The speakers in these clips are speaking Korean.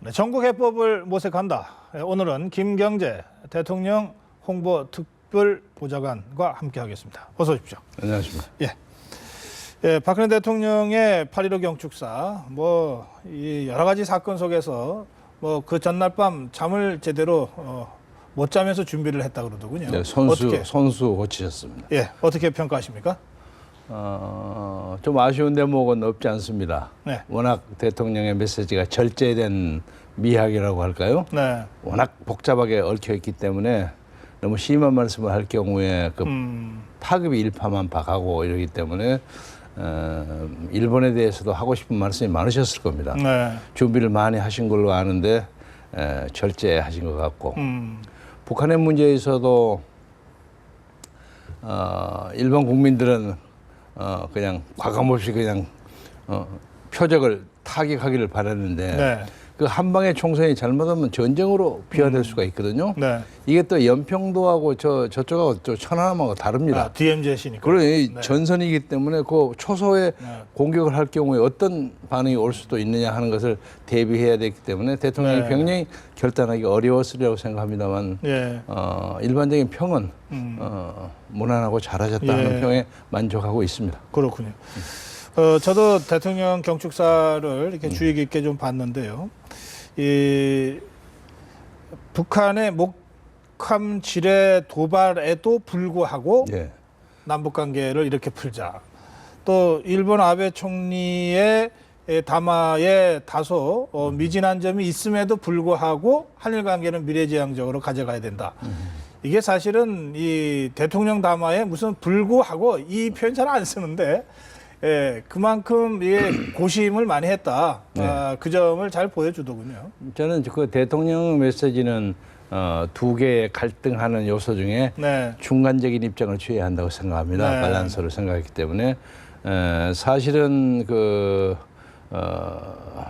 네, 전국 해법을 모색한다. 오늘은 김경재 대통령 홍보 특별 보좌관과 함께하겠습니다. 어서 오십시오. 안녕하십니까. 예, 박근혜 대통령의 8.15 경축사, 이 여러 가지 사건 속에서 그 전날 밤 잠을 제대로 못 자면서 준비를 했다 그러더군요. 네, 선수 고치셨습니다. 예, 어떻게 평가하십니까? 좀 아쉬운 대목은 없지 않습니다. 네. 워낙 대통령의 메시지가 절제된 미학이라고 할까요? 네. 워낙 복잡하게 얽혀 있기 때문에 너무 심한 말씀을 할 경우에 그 파급이 일파만파하고 이러기 때문에 일본에 대해서도 하고 싶은 말씀이 많으셨을 겁니다. 네. 준비를 많이 하신 걸로 아는데 절제하신 것 같고 북한의 문제에서도 일반 국민들은 그냥 과감없이 그냥 표적을 타격하기를 바랐는데 네. 그 한방의 총선이 잘못하면 전쟁으로 비화될 수가 있거든요. 네. 이게 또 연평도하고 저쪽하고 또 천안함하고 다릅니다. DMZ시니까. 그러니 네. 전선이기 때문에 그 초소에 네. 공격을 할 경우에 어떤 반응이 올 수도 있느냐 하는 것을 대비해야 되기 때문에 대통령이 네. 굉장히 결단하기 어려웠으리라고 생각합니다만 예. 일반적인 평은 무난하고 잘하셨다 하는 예. 평에 만족하고 있습니다. 그렇군요. 저도 대통령 경축사를 이렇게 주의 깊게 좀 봤는데요. 이 북한의 목함 지뢰 도발에도 불구하고 예. 남북 관계를 이렇게 풀자. 또 일본 아베 총리의 담화에 다소 미진한 점이 있음에도 불구하고 한일 관계는 미래지향적으로 가져가야 된다. 이게 사실은 이 대통령 담화에 무슨 불구하고 이 표현 잘 안 쓰는데 그만큼 고심을 많이 했다. 네. 그 점을 잘 보여주더군요. 저는 그 대통령 메시지는 두 개의 갈등하는 요소 중에 네. 중간적인 입장을 취해야 한다고 생각합니다. 네. 밸런스를 생각했기 때문에 사실은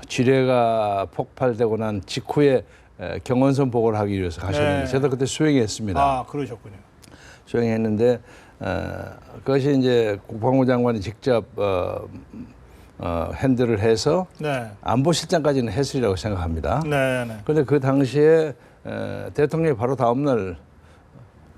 지뢰가 폭발되고 난 직후에 경원선 보고를 하기 위해서 가셨는데 네. 저도 그때 수행했습니다. 아, 그러셨군요. 수행했는데 그것이 이제 국방부 장관이 직접 핸들을 해서 네. 안보실장까지는 했으리라고 생각합니다. 네. 네. 그런데 그 당시에 대통령이 바로 다음 날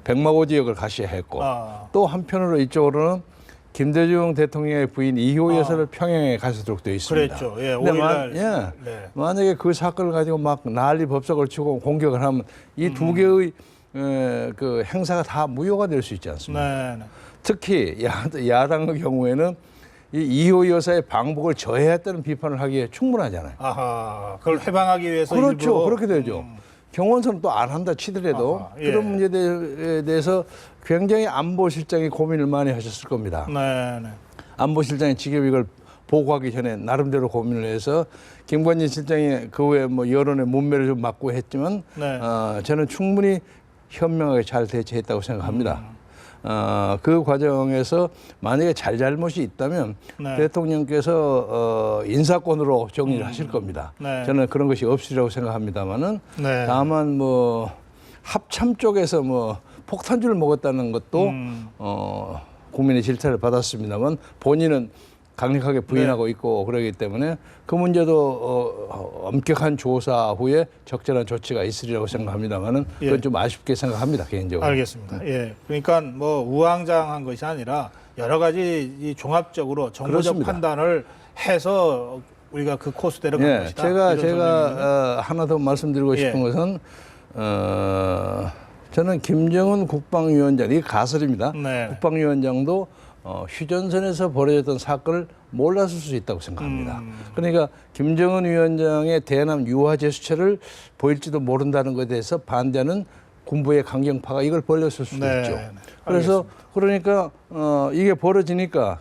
백마고 지역을 가시했고 또 한편으로 이쪽으로는 김대중 대통령의 부인 이효 여사를 평양에 가서도록 되어 있습니다. 그랬죠. 예, 근데 5일날. 네. 만약에 그 사건을 가지고 막 난리 법석을 치고 공격을 하면 이 두 개의 그 행사가 다 무효가 될 수 있지 않습니까? 네. 네. 특히 야당의 경우에는 이 이효 여사의 방북을 저해했다는 비판을 하기에 충분하잖아요. 아하, 그걸 해방하기 위해서 그렇죠. 일부러. 그렇게 되죠. 경원선은 또 안 한다 치더라도 아하, 예. 그런 문제에 대해서 굉장히 안보실장이 고민을 많이 하셨을 겁니다. 네. 네. 안보실장이 직접 이걸 보고하기 전에 나름대로 고민을 해서 김관진 실장이 그 후에 여론의 문매를 좀 맞고 했지만 네. 저는 충분히 현명하게 잘 대처했다고 생각합니다. 그 과정에서 만약에 잘못이 있다면 네. 대통령께서 인사권으로 정리를 하실 겁니다. 네. 저는 그런 것이 없으리라고 생각합니다만은 네. 다만 합참 쪽에서 폭탄주를 먹었다는 것도 국민의 질타를 받았습니다만 본인은 강력하게 부인하고 있고 그러기 때문에 그 문제도 엄격한 조사 후에 적절한 조치가 있으리라고 생각합니다만은 그건 좀 아쉽게 생각합니다, 개인적으로. 알겠습니다. 예. 그러니까 우왕좌왕한 것이 아니라 여러 가지 이 종합적으로 정보적 그렇습니다. 판단을 해서 우리가 그 코스대로 간 예, 것이다. 제가 하나 더 말씀드리고 싶은 예. 것은 저는 김정은 국방위원장, 이게 가설입니다. 네. 국방위원장도 휴전선에서 벌어졌던 사건을 몰랐을 수 있다고 생각합니다. 그러니까 김정은 위원장의 대남 유화 제스처를 보일지도 모른다는 것에 대해서 반대하는 군부의 강경파가 이걸 벌렸을 수도 네. 있죠. 네. 그래서 그러니까 이게 벌어지니까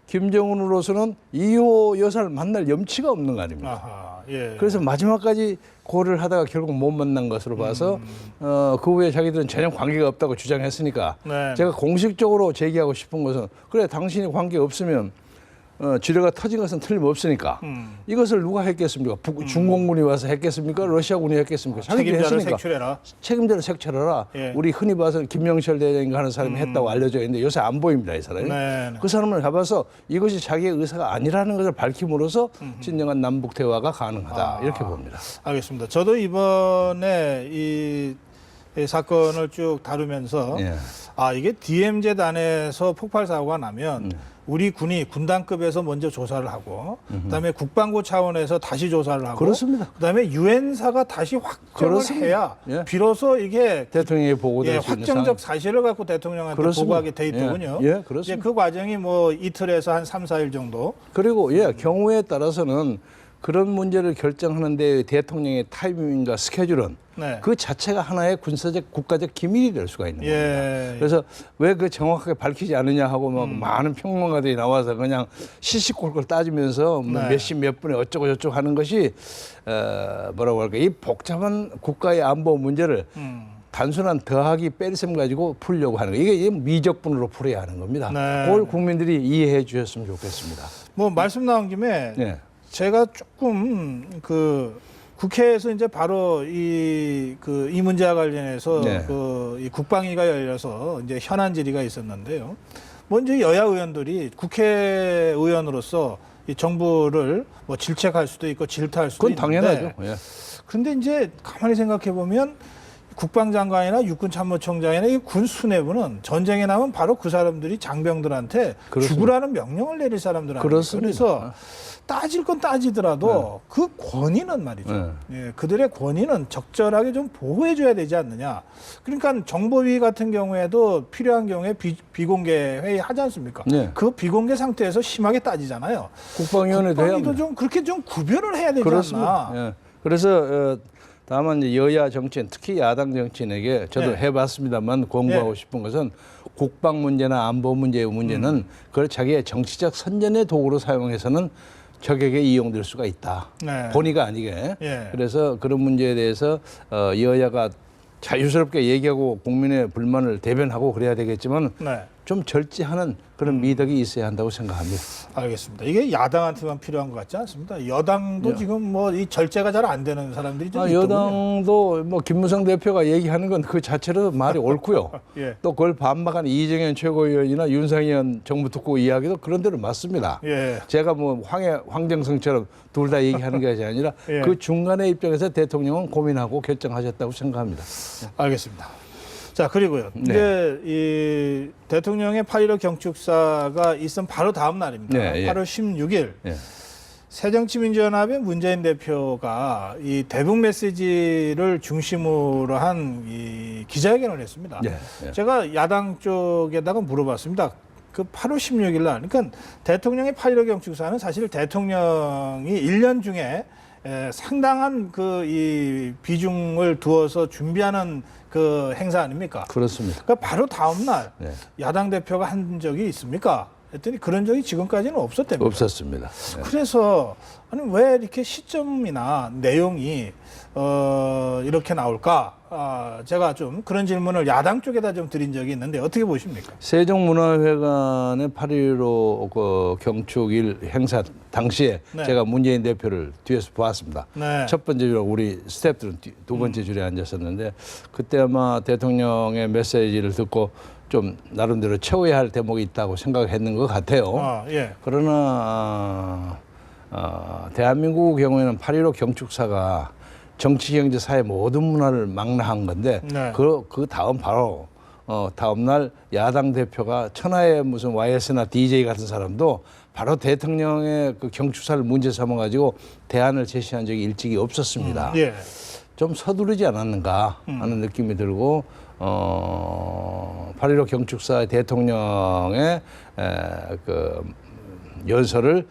김정은으로서는 이호 여사를 만날 염치가 없는 거 아닙니까? 아하. 예. 그래서 마지막까지 고려를 하다가 결국 못 만난 것으로 봐서 그 후에 자기들은 전혀 관계가 없다고 주장했으니까 네. 제가 공식적으로 제기하고 싶은 것은 그래 당신이 관계 없으면 지뢰가 터진 것은 틀림없으니까 이것을 누가 했겠습니까? 중공군이 와서 했겠습니까? 러시아군이 했겠습니까? 자기들이 책임자를 했으니까. 색출해라. 책임자를 색출해라. 예. 우리 흔히 봐서 김명철 대장인가 하는 사람이 했다고 알려져 있는데 요새 안 보입니다, 이 사람이. 네, 네. 그 사람을 잡아서 이것이 자기의 의사가 아니라는 것을 밝힘으로써 진정한 남북 대화가 가능하다 이렇게 봅니다. 알겠습니다. 저도 이번에 이 사건을 쭉 다루면서 예. 이게 DMZ 안에서 폭발 사고가 나면 우리 군이 군단급에서 먼저 조사를 하고 그다음에 국방부 차원에서 다시 조사를 하고 그렇습니다. 그다음에 유엔사가 다시 확정을 그렇습니다. 해야 예. 비로소 이게 대통령이 보고될 예, 수 있는 확정적 사실을 갖고 대통령한테 그렇습니다. 보고하게 돼 있더군요. 예, 예, 그렇습니다. 이제 그 과정이 뭐 이틀에서 한 3, 4일 정도. 그리고 경우에 따라서는 그런 문제를 결정하는데 대통령의 타이밍과 스케줄은 네. 그 자체가 하나의 군사적 국가적 기밀이 될 수가 있는 겁니다. 예. 그래서 왜 그 정확하게 밝히지 않느냐 하고 막 많은 평론가들이 나와서 그냥 시시콜콜 따지면서 뭐 네. 몇 시 몇 분에 어쩌고 저쩌고 하는 것이 뭐라고 할까, 이 복잡한 국가의 안보 문제를 단순한 더하기 뺄셈 가지고 풀려고 하는 거, 이게 미적분으로 풀어야 하는 겁니다. 네. 그걸 국민들이 이해해 주셨으면 좋겠습니다. 뭐 말씀 나온 김에 네. 제가 조금 국회에서 이제 바로 이 문제와 관련해서 네. 이 국방위가 열려서 이제 현안 질의가 있었는데요. 먼저 여야 의원들이 국회의원으로서 이 정부를 뭐 질책할 수도 있고 질타할 수도 그건 있는데 당연하죠. 예. 그런데 이제 가만히 생각해 보면 국방장관이나 육군참모총장이나 이 군 수뇌부는 전쟁에 나면 바로 그 사람들이 장병들한테 그렇습니다. 죽으라는 명령을 내릴 사람들 아닙니까? 그렇습니다. 그래서 따질 건 따지더라도 그 권위는 말이죠. 예, 그들의 권위는 적절하게 좀 보호해줘야 되지 않느냐. 그러니까 정보위 같은 경우에도 필요한 경우에 비공개 회의 하지 않습니까? 네. 그 비공개 상태에서 심하게 따지잖아요. 국방위원회도 해야 국방위도 합니다. 좀 그렇게 좀 구별을 해야 되지 그렇습니다. 않나. 예. 그래서 다만 이제 여야 정치인, 특히 야당 정치인에게 저도 네. 해봤습니다만 공부하고 네. 싶은 것은 국방 문제나 안보 문제의 문제는 그걸 자기의 정치적 선전의 도구로 사용해서는 적에게 이용될 수가 있다. 네. 본의가 아니게. 예. 그래서 그런 문제에 대해서 여야가 자유스럽게 얘기하고 국민의 불만을 대변하고 그래야 되겠지만 네. 좀 절제하는 그런 미덕이 있어야 한다고 생각합니다. 알겠습니다. 이게 야당한테만 필요한 것 같지 않습니다. 여당도 지금 뭐 이 절제가 잘 안 되는 사람들이 좀 있더군요. 여당도 뭐 김무성 대표가 얘기하는 건 그 자체로 말이 옳고요. 예. 또 그걸 반박한 이정현 최고위원이나 윤상현 정부특보 이야기도 그런 대로 맞습니다. 예. 제가 뭐 황정성처럼 둘 다 얘기하는 게 아니라 예. 그 중간의 입장에서 대통령은 고민하고 결정하셨다고 생각합니다. 알겠습니다. 자, 그리고요. 네. 이제 이 대통령의 8.15 경축사가 있은 바로 다음 날입니다. 네, 예. 8월 16일. 예. 새정치민주연합의 문재인 대표가 이 대북 메시지를 중심으로 한 이 기자회견을 했습니다. 네, 네. 제가 야당 쪽에다가 물어봤습니다. 그 8월 16일 날, 그러니까 대통령의 8.15 경축사는 사실 대통령이 1년 중에 상당한 이 비중을 두어서 준비하는 그 행사 아닙니까? 그렇습니다. 그러니까 바로 다음 날 네. 야당 대표가 한 적이 있습니까? 했더니 그런 적이 지금까지는 없었답니다. 없었습니다. 네. 그래서 아니 왜 이렇게 시점이나 내용이 이렇게 나올까? 제가 좀 그런 질문을 야당 쪽에다 좀 드린 적이 있는데 어떻게 보십니까? 세종문화회관의 8.15 그 경축일 행사 당시에 네. 제가 문재인 대표를 뒤에서 보았습니다. 네. 첫 번째 줄에 우리 스태프들은 두 번째 줄에 앉았었는데 그때 아마 대통령의 메시지를 듣고 좀 나름대로 채워야 할 대목이 있다고 생각했는 것 같아요. 예. 그러나 대한민국 경우에는 8.15 경축사가 정치, 경제, 사회 모든 문화를 망라한 건데 네. 그 다음 바로 다음 날 야당 대표가 천하의 무슨 YS나 DJ 같은 사람도 바로 대통령의 그 경축사를 문제 삼아 가지고 대안을 제시한 적이 일찍이 없었습니다. 예. 좀 서두르지 않았는가 하는 느낌이 들고 8.15 경축사 대통령의 그 연설을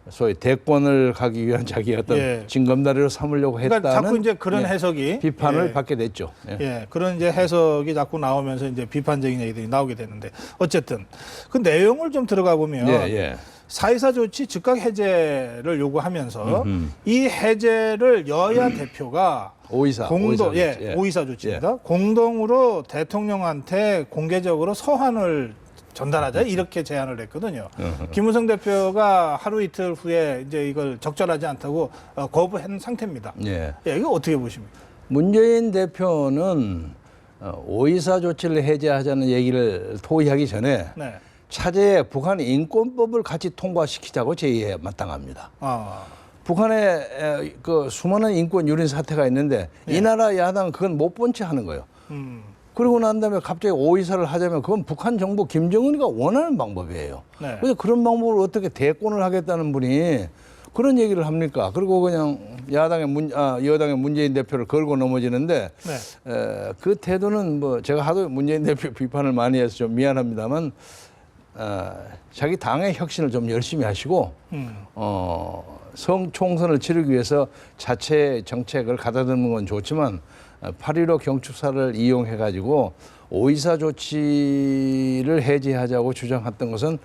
소위 대권을 가기 위한 자기의 어떤 예. 징검다리로 삼으려고 했다는 그러니까 자꾸 이제 그런 해석이 비판을 예. 받게 됐죠. 예. 예, 그런 이제 해석이 자꾸 나오면서 이제 비판적인 얘기들이 나오게 되는데 어쨌든 그 내용을 좀 들어가 보면 예. 4.24 조치 즉각 해제를 요구하면서 이 해제를 여야 대표가 5.24 공동, 조치. 예, 5.24 조치입니다. 공동으로 대통령한테 공개적으로 서한을 전달하자 이렇게 제안을 했거든요. 김무성 대표가 하루 이틀 후에 이제 이걸 적절하지 않다고 거부한 상태입니다. 예. 예, 이거 어떻게 보십니까? 문재인 대표는 5.24 조치를 해제하자는 얘기를 토의하기 전에 네. 차제에 북한 인권법을 같이 통과시키자고 제의해 마땅합니다. 아, 북한에 그 수많은 인권 유린 사태가 있는데 이 나라 야당은 그건 못 본 채 하는 거예요. 그러고 난 다음에 갑자기 5.24를 하자면 그건 북한 정부 김정은이가 원하는 방법이에요. 네. 그래서 그런 방법을 어떻게 대권을 하겠다는 분이 그런 얘기를 합니까? 그리고 그냥 여당의 문재인 대표를 걸고 넘어지는데 네. 그 태도는 뭐 제가 하도 문재인 대표 비판을 많이 해서 좀 미안합니다만 자기 당의 혁신을 좀 열심히 하시고 총선을 치르기 위해서 자체 정책을 가다듬는 건 좋지만 8.15 경축사를 이용해 가지고 5.24 조치를 해제하자고 주장했던 것은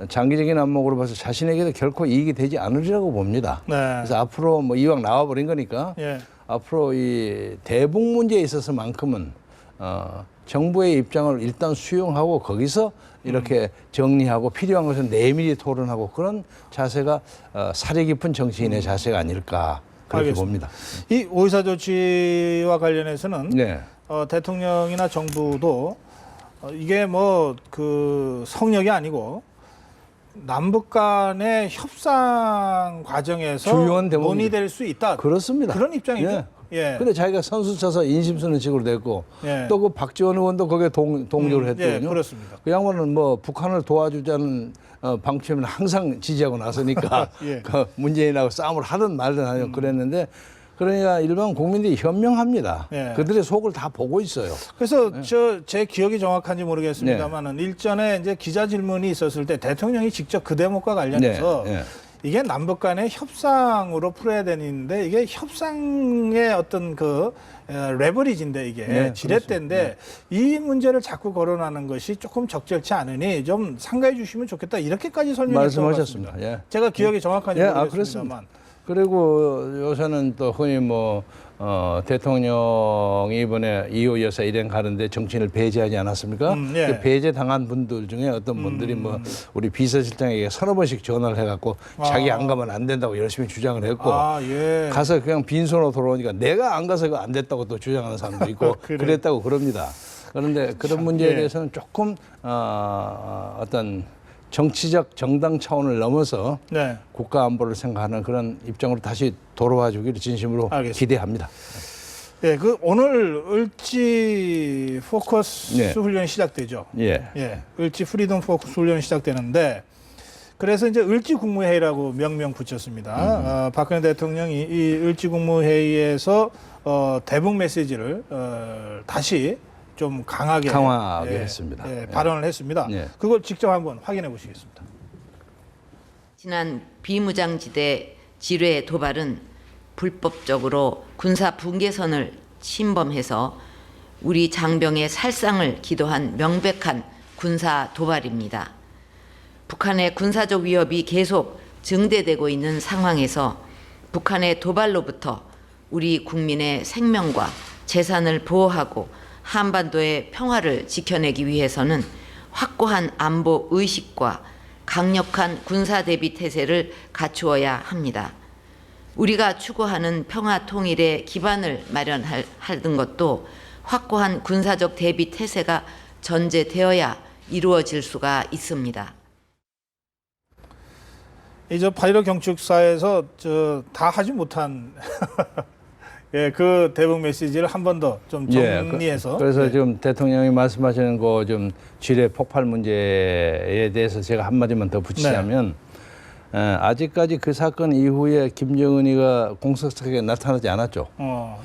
장기적인 안목으로 봐서 자신에게도 결코 이익이 되지 않으리라고 봅니다. 네. 그래서 앞으로 뭐 이왕 나와버린 거니까 예. 앞으로 이 대북 문제에 있어서만큼은 정부의 입장을 일단 수용하고 거기서 이렇게 정리하고 필요한 것은 내밀히 토론하고 그런 자세가 사려 깊은 정치인의 자세가 아닐까 그렇게 알겠습니다. 봅니다. 이 5.24 조치와 관련해서는 네. 대통령이나 정부도 이게 뭐 그 성역이 아니고 남북 간의 협상 과정에서 주요한 대목이죠. 논의될 수 있다. 그렇습니다. 그런 입장이죠. 예. 예. 근데 자기가 선수 쳐서 인심 쓰는 식으로 됐고 예. 또 그 박지원 의원도 거기에 동조를 했거든요. 예, 그렇습니다. 그 양반은 뭐 북한을 도와주자는 방침을 항상 지지하고 나서니까 예. 그 문재인하고 싸움을 하든 말든 하여 그랬는데 그러니까 일반 국민들이 현명합니다. 예. 그들의 속을 다 보고 있어요. 그래서 제 기억이 정확한지 모르겠습니다만은 일전에 이제 기자 질문이 있었을 때 대통령이 직접 그 대목과 관련해서 네, 네. 이게 남북 간의 협상으로 풀어야 되는데 이게 협상의 어떤 그 레버리지인데 이게 네, 지렛대인데 이 문제를 자꾸 거론하는 것이 조금 적절치 않으니 좀 상가해 주시면 좋겠다 이렇게까지 설명했던 것 말씀하셨습니다. 같습니다. 예. 제가 기억이 정확한지 예, 모르겠습니다만. 그렇습니다. 그리고 요새는 또 흔히 뭐 대통령이 이번에 2호 여사 일행 가는데 정치인을 배제하지 않았습니까? 예. 그 배제 당한 분들 중에 어떤 분들이 뭐 우리 비서실장에게 서너 번씩 전화를 해갖고 자기 안 가면 안 된다고 열심히 주장을 했고 예. 가서 그냥 빈손으로 돌아오니까 내가 안 가서 그거 안 됐다고 또 주장하는 사람도 있고 그래. 그랬다고 그럽니다. 그런데 그런 문제에 예. 대해서는 조금 어떤 정치적 정당 차원을 넘어서 네. 국가 안보를 생각하는 그런 입장으로 다시 돌아와 주기를 진심으로 알겠습니다. 기대합니다. 예, 그 오늘 을지 포커스 예. 훈련이 시작되죠. 예. 예, 을지 프리덤 포커스 훈련이 시작되는데 그래서 이제 을지 국무회의라고 명명 붙였습니다. 박근혜 대통령이 이 을지 국무회의에서 대북 메시지를 다시 좀 강하게 했습니다. 예, 발언을 했습니다. 예. 그걸 직접 한번 확인해 보시겠습니다. 지난 비무장지대 지뢰 도발은 불법적으로 군사 분계선을 침범해서 우리 장병의 살상을 기도한 명백한 군사 도발입니다. 북한의 군사적 위협이 계속 증대되고 있는 상황에서 북한의 도발로부터 우리 국민의 생명과 재산을 보호하고 한반도의 평화를 지켜내기 위해서는 확고한 안보 의식과 강력한 군사 대비 태세를 갖추어야 합니다. 우리가 추구하는 평화 통일의 기반을 마련하는 것도 확고한 군사적 대비 태세가 전제되어야 이루어질 수가 있습니다. 이제 8.15 경축사에서 다 하지 못한 예, 그 대북 메시지를 한 번 더 좀 정리해서. 그래서 예. 지금 대통령이 말씀하시는 그 좀 지뢰 폭발 문제에 대해서 제가 한마디만 더 붙이자면 아직까지 그 사건 이후에 김정은이가 공석상에 나타나지 않았죠.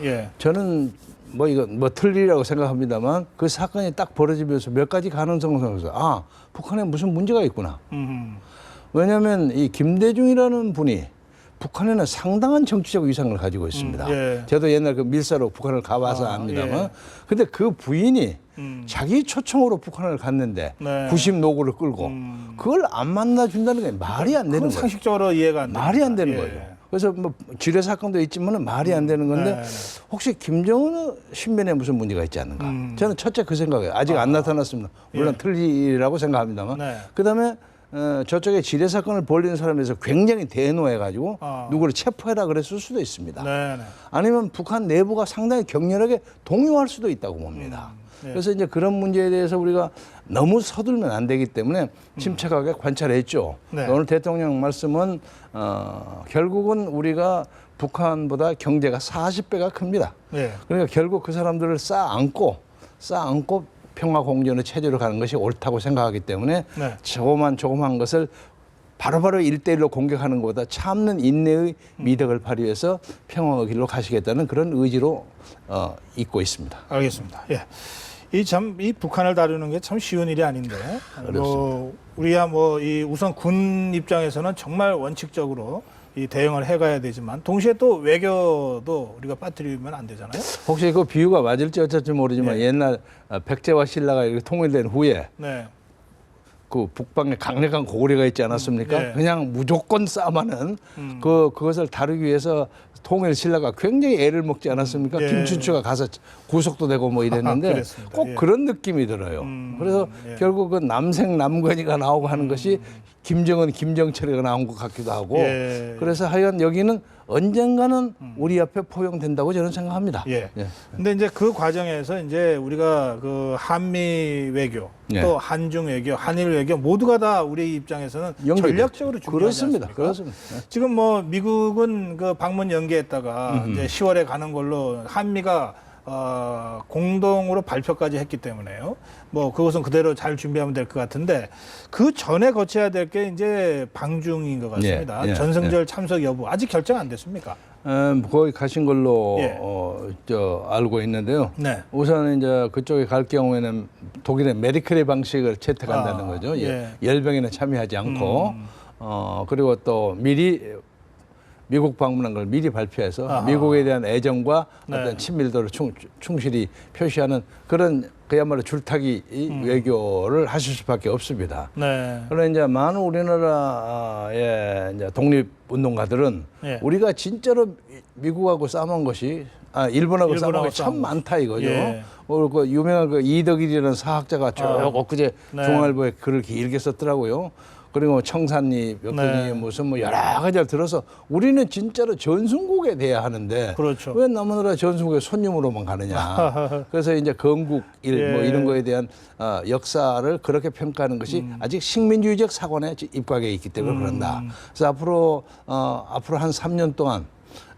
예. 저는 뭐 이거 뭐 틀리라고 생각합니다만 그 사건이 딱 벌어지면서 몇 가지 가능성을 생각해서 북한에 무슨 문제가 있구나. 왜냐하면 이 김대중이라는 분이 북한에는 상당한 정치적 위상을 가지고 있습니다. 예. 저도 옛날 그 밀사로 북한을 가봐서 압니다만, 예. 근데 그 부인이 자기 초청으로 북한을 갔는데 네. 90 노구를 끌고 그걸 안 만나준다는 게 말이 안 되는 그건 거예요. 상식적으로 이해가 안 됩니다. 말이 안 되는 예. 거예요. 그래서 뭐 지뢰 사건도 있지만은 말이 안 되는 건데 네. 혹시 김정은 신변에 무슨 문제가 있지 않는가? 저는 첫째 그 생각이에요. 아직 안 나타났습니다. 물론 틀리라고 생각합니다만. 네. 그다음에 저쪽에 지뢰 사건을 벌리는 사람에서 굉장히 대노해가지고 누구를 체포해라 그랬을 수도 있습니다. 네, 네. 아니면 북한 내부가 상당히 격렬하게 동요할 수도 있다고 봅니다. 네. 그래서 이제 그런 문제에 대해서 우리가 너무 서둘면 안 되기 때문에 침착하게 관찰했죠. 네. 오늘 대통령 말씀은 결국은 우리가 북한보다 경제가 40배가 큽니다. 네. 그러니까 결국 그 사람들을 쌓아안고 평화 공존의 체제로 가는 것이 옳다고 생각하기 때문에 네. 조그만 것을 바로바로 1대1로 공격하는 것보다 참는 인내의 미덕을 발휘해서 평화의 길로 가시겠다는 그런 의지로 있고 있습니다. 알겠습니다. 예. 이 북한을 다루는 게 참 쉬운 일이 아닌데, 우리야 이 우선 군 입장에서는 정말 원칙적으로 이 대응을 해가야 되지만, 동시에 또 외교도 우리가 빠뜨리면 안 되잖아요. 혹시 그 비유가 맞을지 어쩔지 모르지만 네. 옛날 백제와 신라가 이렇게 통일된 후에 네. 그 북방에 강력한 고구려가 있지 않았습니까? 네. 그냥 무조건 싸움하는 그것을 다루기 위해서 통일 신라가 굉장히 애를 먹지 않았습니까? 예. 김춘추가 가서 구속도 되고 뭐 이랬는데 그랬습니다. 꼭 예. 그런 느낌이 들어요. 그래서 예. 결국은 남생 남건이가 나오고 하는 것이 김정은 김정철이가 나온 것 같기도 하고 예. 그래서 하여간 여기는 언젠가는 우리 앞에 포용된다고 저는 생각합니다. 예. 예. 근데 이제 그 과정에서 이제 우리가 그 한미 외교, 예. 또 한중 외교, 한일 외교 모두가 다 우리 입장에서는 연결이 전략적으로 중요하지 그렇습니다. 않습니까? 그렇습니다. 예. 지금 미국은 그 방문 연기했다가 이제 10월에 가는 걸로 한미가 공동으로 발표까지 했기 때문에요. 그것은 그대로 잘 준비하면 될 것 같은데 그 전에 거쳐야 될 게 이제 방중인 것 같습니다. 예, 예, 전승절 참석 여부 아직 결정 안 됐습니까? 거기 가신 걸로 예. 알고 있는데요. 네. 우선 이제 그쪽에 갈 경우에는 독일의 메르켈의 방식을 채택한다는 거죠. 예. 열병에는 참여하지 않고 그리고 또 미리 미국 방문한 걸 미리 발표해서 아하. 미국에 대한 애정과 네. 어떤 친밀도를 충실히 표시하는 그런 그야말로 줄타기 외교를 하실 수밖에 없습니다. 네. 그러나 이제 많은 우리나라의 이제 독립운동가들은 예. 우리가 진짜로 미국하고 싸운 것이 일본하고 싸운 일본하고 것이 참 싸운 많다 이거죠. 예. 그 유명한 그 이덕일이라는 사학자가 쭉 엊그제 네. 중앙일보에 글을 길게 썼더라고요. 그리고 청산리, 몇 네. 분이 무슨 뭐 여러 가지를 들어서 우리는 진짜로 전순국에 대해야 하는데 그렇죠. 왜 남나라 전순국에 손님으로만 가느냐. 그래서 이제 건국 일 뭐 예. 이런 거에 대한 역사를 그렇게 평가하는 것이 아직 식민주의적 사관에 입각해 있기 때문에 그런다. 그래서 앞으로 한 3년 동안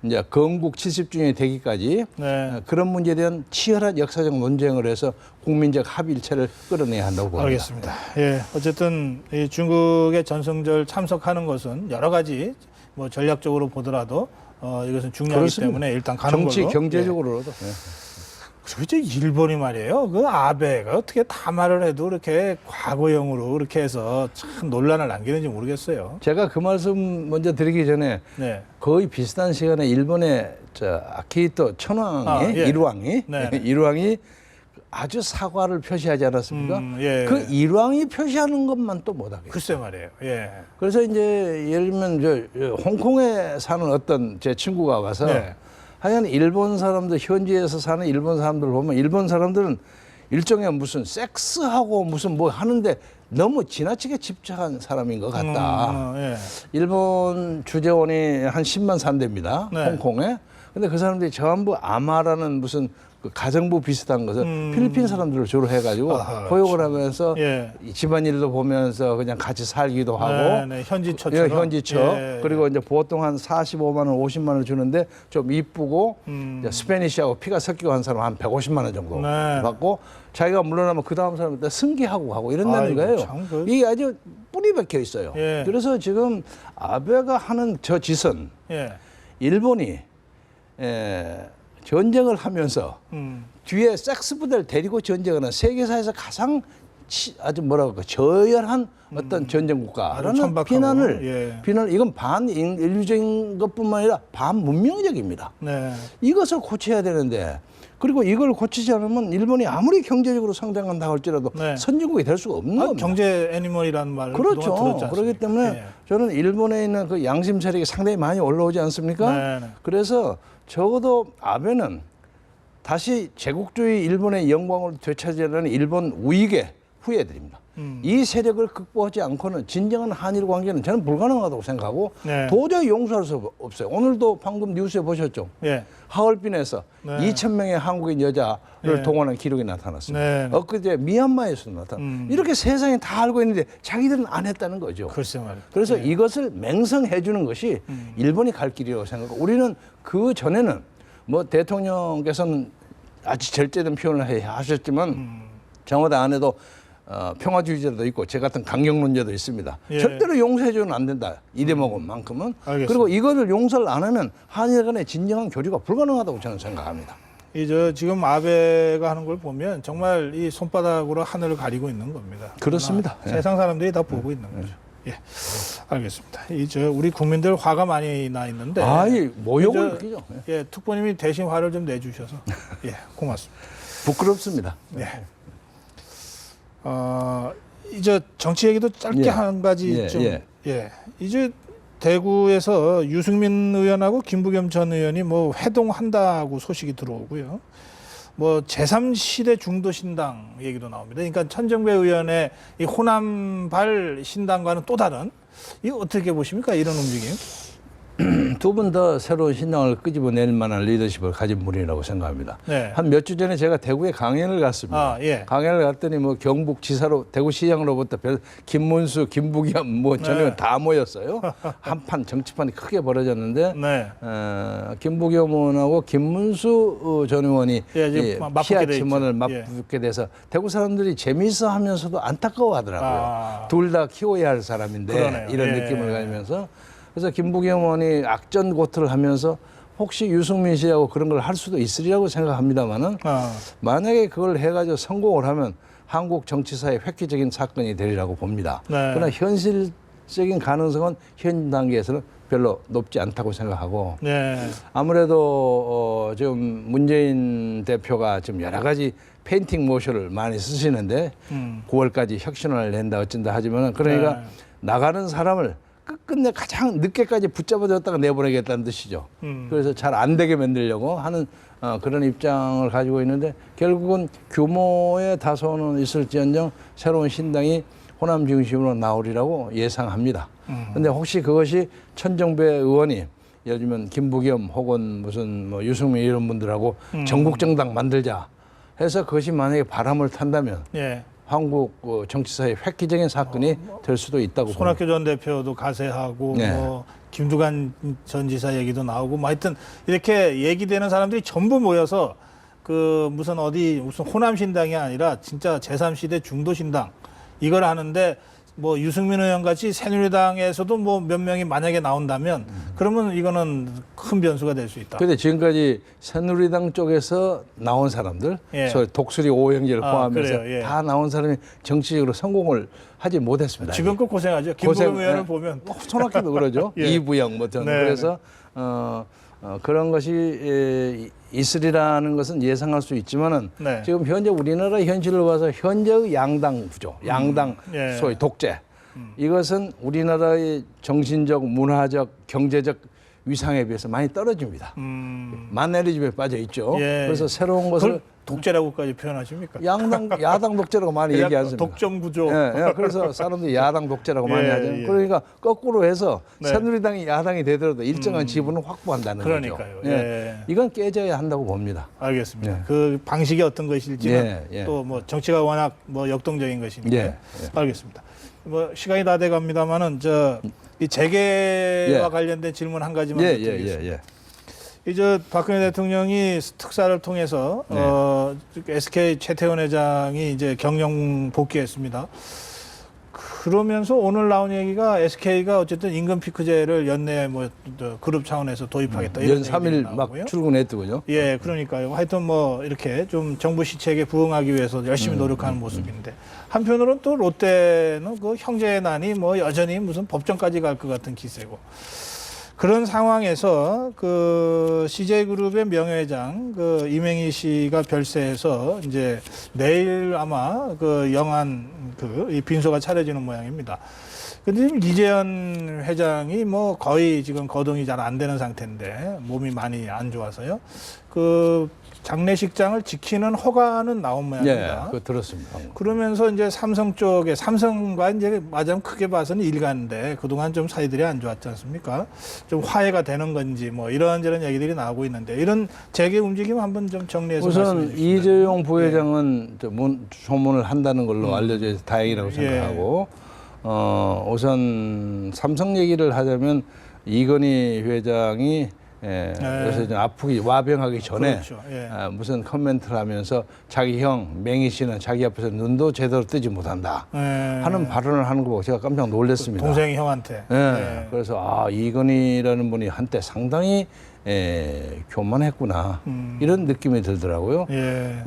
이제 건국 70주년이 되기까지 네. 그런 문제에 대한 치열한 역사적 논쟁을 해서 국민적 합의일체를 끌어내야 한다고 봅니다. 알겠습니다. 예, 어쨌든 이 중국의 전승절 참석하는 것은 여러 가지 전략적으로 보더라도 이것은 중요하기 그렇습니다. 때문에 일단 가는 정치, 걸로. 경제적으로도. 예. 그리고 이제 일본이 말이에요. 그 아베가 어떻게 다 말을 해도 이렇게 과거형으로 그렇게 해서 참 논란을 남기는지 모르겠어요. 제가 그 말씀 먼저 드리기 전에 네. 거의 비슷한 시간에 일본의 아키히토 천황이 예. 일왕이 네. 일왕이 아주 사과를 표시하지 않았습니까? 예. 그 일왕이 표시하는 것만 또 못하겠어요. 글쎄 말이에요. 예. 그래서 이제 예를 들면 홍콩에 사는 어떤 제 친구가 와서 네. 하여간 일본 사람들 현지에서 사는 일본 사람들 보면 일본 사람들은 일종의 무슨 섹스하고 무슨 뭐 하는데 너무 지나치게 집착한 사람인 것 같다. 예. 일본 주재원이 한 10만 산대입니다. 네. 홍콩에. 근데 그 사람들이 전부 아마라는 무슨 그 가정부 비슷한 것을 필리핀 사람들을 주로 해가지고 아하, 포용을 하면서 예. 이 집안일도 보면서 그냥 같이 살기도 하고 네, 네, 현지처처럼. 예, 현지처. 예. 그리고 이제 보통 한 45만 원, 50만 원을 주는데 좀 이쁘고 이제 스페니쉬하고 피가 섞이고 한 사람 한 150만 원 정도 네. 받고 자기가 물러나면 그 다음 사람한테 승계하고 하고 이런다는 아이고, 거예요. 참 그- 이게 아주 뿌리 박혀 있어요. 예. 그래서 지금 아베가 하는 저 짓은 예. 일본이 전쟁을 하면서 음. 뒤에 섹스 부대를 데리고 전쟁하는 세계사에서 가장 아주 뭐라고 저열한 어떤 전쟁 국가라는 천박하고, 비난을 이건 반인류적인 것뿐만 아니라 반문명적입니다. 네. 이것을 고쳐야 되는데 그리고 이걸 고치지 않으면 일본이 아무리 경제적으로 성장한다 할지라도 네. 선진국이 될 수가 없는 겁니다. 경제 애니멀이라는 말을 그렇죠. 그동안 들었지 그렇기 않습니까? 때문에 예. 저는 일본에 있는 그 양심 세력이 상당히 많이 올라오지 않습니까? 네, 네. 그래서 적어도 아베는 다시 제국주의 일본의 영광을 되찾으려는 일본 우익의 후예들입니다. 이 세력을 극복하지 않고는 진정한 한일 관계는 저는 불가능하다고 생각하고 네. 도저히 용서할 수 없어요. 오늘도 방금 뉴스에 보셨죠? 예. 하얼빈에서 네. 2,000명의 한국인 여자를 네. 동원한 기록이 나타났습니다. 네. 엊그제 미얀마에서도 나타났습니다. 이렇게 세상이 다 알고 있는데 자기들은 안 했다는 거죠. 글쎄 말이에요. 그래서 이것을 맹성해 주는 것이 일본이 갈 길이라고 생각하고 우리는 그 전에는 뭐 대통령께서는 아주 절제된 표현을 하셨지만 청와대 안에도 평화주의자도 있고 제 같은 강경론자도 있습니다. 예. 절대로 용서해줘는 안 된다. 이 대목만큼은. 알겠습니다. 그리고 이거를 용서를 안 하면 한일 간의 진정한 교류가 불가능하다고 저는 생각합니다. 지금 아베가 하는 걸 보면 정말 이 손바닥으로 하늘을 가리고 있는 겁니다. 그렇습니다. 그러나 세상 사람들이 다 보고 있는 거죠. 예, 알겠습니다. 우리 국민들 화가 많이 나 있는데. 아이, 모욕을 느끼죠. 예, 특보님이 대신 화를 좀 내주셔서 예, 고맙습니다. 부끄럽습니다. 네. 이제 정치 얘기도 짧게 예. 한 가지 예, 좀. 예. 예. 이제 대구에서 유승민 의원하고 김부겸 전 의원이 뭐 회동한다고 소식이 들어오고요. 뭐 제3시대 중도신당 얘기도 나옵니다. 그러니까 천정배 의원의 이 호남발 신당과는 또 다른, 이거 어떻게 보십니까? 이런 움직임? 두 분 더 새로운 신당을 끄집어낼 만한 리더십을 가진 분이라고 생각합니다. 네. 한 몇 주 전에 제가 대구에 강연을 갔습니다. 예. 강연을 갔더니 뭐 경북지사로 대구시장으로부터 김문수, 김부겸 뭐 저는 네. 다 모였어요. 한판 정치판이 크게 벌어졌는데 네. 김부겸 의원하고 김문수 전 의원이 예, 지금 맞붙게 피하 돼 침원을 있죠. 예. 맞붙게 돼서 대구 사람들이 재미있어 하면서도 안타까워하더라고요. 둘 다 키워야 할 사람인데 그러네요. 이런 예. 느낌을 가지면서 그래서 김부겸 의원이 악전고투를 하면서 혹시 유승민 씨하고 그런 걸 할 수도 있으리라고 생각합니다만은 만약에 그걸 해가지고 성공을 하면 한국 정치사의 획기적인 사건이 되리라고 봅니다. 네. 그러나 현실적인 가능성은 현 단계에서는 별로 높지 않다고 생각하고 네. 아무래도 지금 문재인 대표가 지금 여러 가지 페인팅 모션을 많이 쓰시는데 9월까지 혁신을 낸다 어쩐다 하지만 그러니까 네. 나가는 사람을 끝끝내 가장 늦게까지 붙잡아줬다가 내보내겠다는 뜻이죠. 그래서 잘 안 되게 만들려고 하는 그런 입장을 가지고 있는데 결국은 규모의 다소는 있을지언정 새로운 신당이 호남 중심으로 나오리라고 예상합니다. 그런데 혹시 그것이 천정배 의원이 예를 들면 김부겸 혹은 무슨 뭐 유승민 이런 분들하고 전국정당 만들자 해서 그것이 만약에 바람을 탄다면 예. 한국 정치사의 획기적인 사건이 될 수도 있다고 봅니다. 손학규 전 대표도 가세하고 네. 뭐 김두관 전 지사 얘기도 나오고 뭐 하여튼 이렇게 얘기되는 사람들이 전부 모여서 그 무슨 호남 신당이 아니라 진짜 제3시대 중도 신당 이걸 하는데 뭐 유승민 의원 같이 새누리당에서도 뭐 몇 명이 만약에 나온다면 그러면 이거는 큰 변수가 될 수 있다. 그런데 지금까지 새누리당 쪽에서 나온 사람들, 예. 소위 독수리 오형제를 포함해서 그래요, 예. 다 나온 사람이 정치적으로 성공을 하지 못했습니다. 지금껏 고생하죠. 김부겸 의원을 보면 손학규도 그러죠. 예. 이부영 뭐 전. 네, 그래서 그런 것이 있으리라는 것은 예상할 수 있지만은 네. 지금 현재 우리나라 현실을 봐서 현재의 양당 구조, 양당 예. 소위 독재 이것은 우리나라의 정신적, 문화적, 경제적 위상에 비해서 많이 떨어집니다. 만내리집에 빠져 있죠. 예. 그래서 새로운 것을 그걸 독재라고까지 표현하십니까? 야당 독재라고 많이 얘기 않습니까? 독점 구조. 예, 그래서 사람들이 야당 독재라고 많이 예, 하잖아요. 예. 그러니까 거꾸로 해서 네. 새누리당이 야당이 되더라도 일정한 지분을 확보한다는 그러니까요. 거죠. 예. 이건 깨져야 한다고 봅니다. 알겠습니다. 예. 그 방식이 어떤 것일지는 예, 예. 또 뭐 정치가 워낙 뭐 역동적인 것이니까 예, 예. 알겠습니다. 뭐 시간이 다 돼갑니다만은 이 재계와 예. 관련된 질문 한 가지만 드리겠습니다. 이제 박근혜 대통령이 특사를 통해서 SK 최태원 회장이 이제 경영 복귀했습니다. 그러면서 오늘 나온 얘기가 SK가 어쨌든 임금 피크제를 연내 뭐 그룹 차원에서 도입하겠다. 이런 연 3일 얘기들이 막 나오고요. 출근했더군요. 예, 그러니까요. 하여튼 뭐 이렇게 좀 정부 시책에 부응하기 위해서 열심히 노력하는 모습인데 한편으로는 또 롯데는 그 형제난이 뭐 여전히 무슨 법정까지 갈 것 같은 기세고 그런 상황에서 그 CJ그룹의 명예회장 그 이맹희 씨가 별세해서 이제 내일 아마 그 영안 이 빈소가 차려지는 모양입니다. 근데 지금 이재현 회장이 뭐 거의 지금 거동이 잘 안 되는 상태인데 몸이 많이 안 좋아서요. 그 장례식장을 지키는 허가는 나온 모양입니다. 예, 그거 들었습니다. 그러면서 이제 삼성 쪽에 삼성과 이제 맞으면 크게 봐서는 일가인데 그동안 좀 사이들이 안 좋았지 않습니까? 좀 화해가 되는 건지 뭐 이런저런 얘기들이 나오고 있는데 이런 재개 움직임 한번 좀 정리해서 우선 말씀해 주시면. 이재용 부회장은 조문을 한다는 걸로 알려져 있어서 다행이라고 예. 생각하고 우선 삼성 얘기를 하자면 이건희 회장이 그래서 좀 아프기 와병하기 전에 그렇죠. 예. 무슨 커멘트를 하면서 자기 형 맹희 씨는 자기 앞에서 눈도 제대로 뜨지 못한다 예. 하는 발언을 하는 거 보고 제가 깜짝 놀랐습니다. 동생이 형한테. 예. 예. 그래서 이건희라는 분이 한때 상당히 교만했구나 이런 느낌이 들더라고요. 예.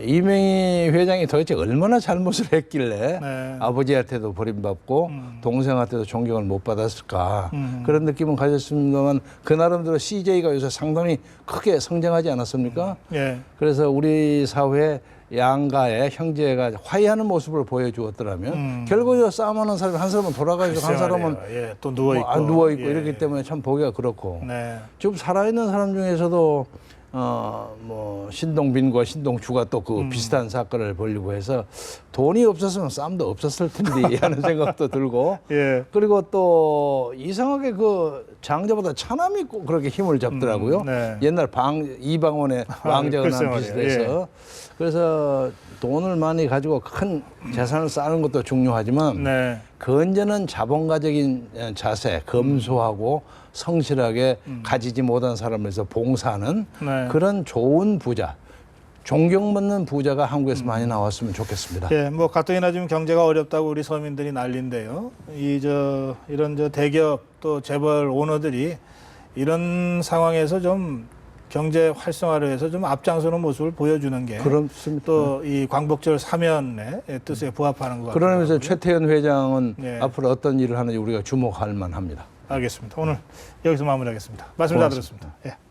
이명희 회장이 도대체 얼마나 잘못을 했길래 네. 아버지한테도 버림받고 동생한테도 존경을 못 받았을까 음. 그런 느낌은 가졌습니다만 그 나름대로 CJ가 요새 상당히 크게 성장하지 않았습니까? 예. 그래서 우리 사회에 양가의 형제가 화해하는 모습을 보여주었더라면 결국에 싸움하는 사람이 한 사람은 돌아가시고 한 사람은 예. 또 누워 있고. 누워 있고 예. 이렇기 때문에 참 보기가 그렇고 네. 지금 살아있는 사람 중에서도 뭐 신동빈과 신동주가 또 그 비슷한 사건을 벌이고 해서 돈이 없었으면 싸움도 없었을 텐데 하는 생각도 들고 예. 그리고 또 이상하게 그 장자보다 차남이 꼭 그렇게 힘을 잡더라고요. 네. 옛날 이방원의 왕자가 글쎄 난 말이에요. 비슷해서 그래서 돈을 많이 가지고 큰 재산을 쌓는 것도 중요하지만 네. 건전한 자본가적인 자세, 검소하고 성실하게 가지지 못한 사람에서 봉사하는 네. 그런 좋은 부자, 존경받는 부자가 한국에서 많이 나왔으면 좋겠습니다. 예, 뭐 가뜩이나 지금 경제가 어렵다고 우리 서민들이 난리인데요. 이런 대기업 또 재벌 오너들이 이런 상황에서 좀 경제 활성화를 해서 좀 앞장서는 모습을 보여주는 게 그렇습니다. 또 이 광복절 사면의 뜻에 부합하는 것 같아요. 그러면서 최태현 회장은 네. 앞으로 어떤 일을 하는지 우리가 주목할 만합니다. 알겠습니다. 오늘 여기서 마무리하겠습니다. 말씀 잘 고맙습니다. 들었습니다. 예.